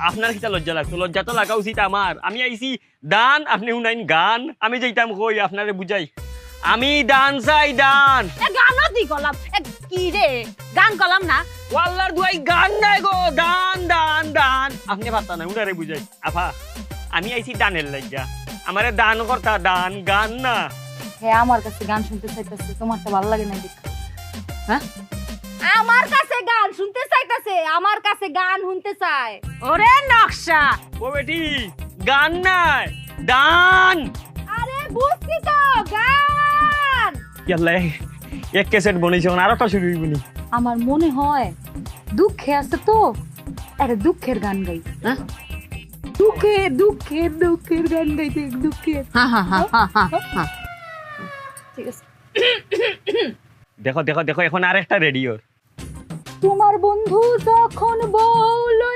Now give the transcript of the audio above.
আপনার কিটা লজ্জা লাগতো? লজ্জা তো লাগা উচিত আমার। আমি আইছি দান, আপনি শুনাইন গান। আমি যেইটাম কই আপনারে বুঝাই, আমি দান চাই দান। গানও দি গলাম কি রে গান গলাম না ওয়াল্লার দুয়াই গান নাই গো, দান দান দান। আপনি পারতা না, উনারে বুঝাই। আফা আমি আইছি দানের লজ্জা, আমারে দান করতা, দান গান না। হ্যাঁ আমার কাছে গান শুনতে চাইতেছে, তোমার তো ভালো লাগে না দেখ। হ্যাঁ আমার কাছে গান শুনতে চাইতাছে, আমার কাছে গান শুনতে চায়। ওরে নকশা, ও বেটি গান নাই, দান। আরে বুঝছি তো গান। ইয়াল্লা এক ক্যাসেট বনেছে, আর একটা শুরু হইবনি। আমার মনে হয় দুঃখে আছে তো, আরে দুঃখের গান গাই। হ্যাঁ দুঃখের দুঃখের দুঃখের গান গাইতে, দুঃখের। ঠিক আছে, দেখো দেখো দেখো, এখন আর একটা রেডিওর। তোমার বন্ধু যখন বউ লইয়া